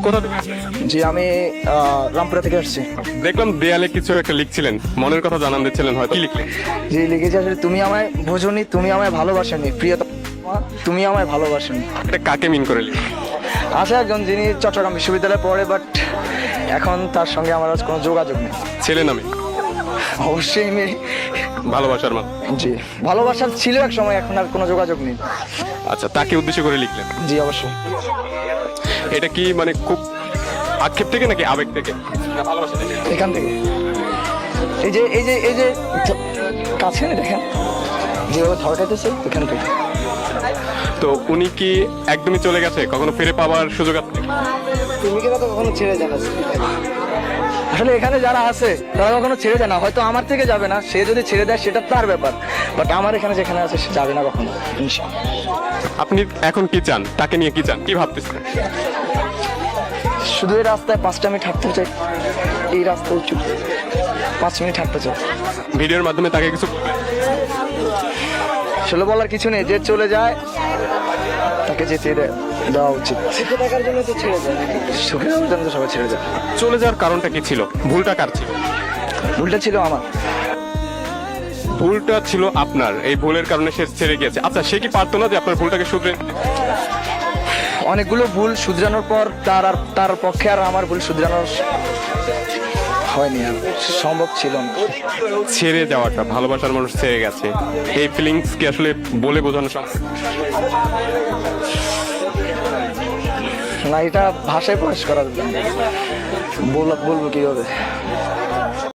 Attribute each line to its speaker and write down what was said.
Speaker 1: কোথা থেকে আসলেন?
Speaker 2: জি আমি রামপুরা থেকে আসছি।
Speaker 1: দেখলাম দেয়ালে কিছু একটা লিখছিলেন, মনের কথা জানান দিচ্ছিলেন, হয় কি লিখলেন?
Speaker 2: জি লিখেছি আসলে, তুমি আমায় বোঝনি, তুমি আমায় ভালোবাসনি, প্রিয়তমা তুমি আমায় ভালোবাসনি।
Speaker 1: এটা কাকে মিন করে লিখলেন?
Speaker 2: আছে একজন যিনি চট্টগ্রাম বিশ্ববিদ্যালয়ে পড়ে, বাট এখন তার সঙ্গে আমার আজ কোনো যোগাযোগ নেই।
Speaker 1: ছেলে নামে
Speaker 2: অবশ্যই মেয়ে।
Speaker 1: ভালোবাসার মান।
Speaker 2: জি ভালোবাসার ছিল এক সময়, এখন আর কোনো যোগাযোগ নেই।
Speaker 1: আচ্ছা, তাকে উদ্দেশ্য করে লিখলেন।
Speaker 2: জি অবশ্যই।
Speaker 1: এটা কি মানে খুব আক্ষেপ থেকে নাকি আবেগ থেকে? ভালোবাসা থেকে?
Speaker 2: এখান থেকে এই যে কাছে না দেখেন যেভাবে ধরকাইতেছে, এখান থেকে।
Speaker 1: তো উনি কি একদমই চলে গেছে, কখনো ফিরে পাওয়ার সুযোগ আছে?
Speaker 2: তুমি কি তো কখনো ছেড়ে যায় না। আসলে এখানে যারা আছে তারা কখনো ছেড়ে যায় না, হয়তো আমার থেকে যাবে না, সে যদি ছেড়ে দেয় সেটা তার ব্যাপার, বাট আমার এখানে যেখানে আছে সে যাবে না কখনো, ইনশাআল্লাহ।
Speaker 1: আপনি এখন কি চান, তাকে নিয়ে কি চান, কি ভাবতেছেন?
Speaker 2: শুধু এই রাস্তায় 5টা মিনিট হাঁটতে চাই, এই রাস্তা উঁচু, 5 মিনিট হাঁটতে চাই।
Speaker 1: ভিডিওর মাধ্যমে তাকে কিছু বলবেন?
Speaker 2: আসলে বলার কিছু নেই, যে চলে যায় তাকে যেতে দেওয়া উচিত। সুখে থাকার জন্য তো ছেড়ে যায়, সুখে থাকার জন্য তো সবাই ছেড়ে যায়।
Speaker 1: চলে যাওয়ার কারণটা কি ছিল? ভুলটা কার ছিল?
Speaker 2: ভুলটা ছিল আমার।
Speaker 1: ভুলটা ছিল আপনার, এই ভুলের কারণে সে ছেড়ে গিয়েছে। আচ্ছা, সে কি পারতো না যে আপনার ভুলটাকে শুধরে নিতে?
Speaker 2: অনেকগুলো ভুল শুধরানোর পর তার পক্ষে আর আমার ভুল শুধরানোর হয়নি, আর সম্ভব ছিল না।
Speaker 1: ছেড়ে যাওয়াটা, ভালোবাসার মানুষ ছেড়ে গেছে, এই ফিলিংস কি আসলে বলে বোঝানো সম্ভব?
Speaker 2: না, এটা ভাষায় প্রকাশ করা যাবে না। বলবো কিভাবে?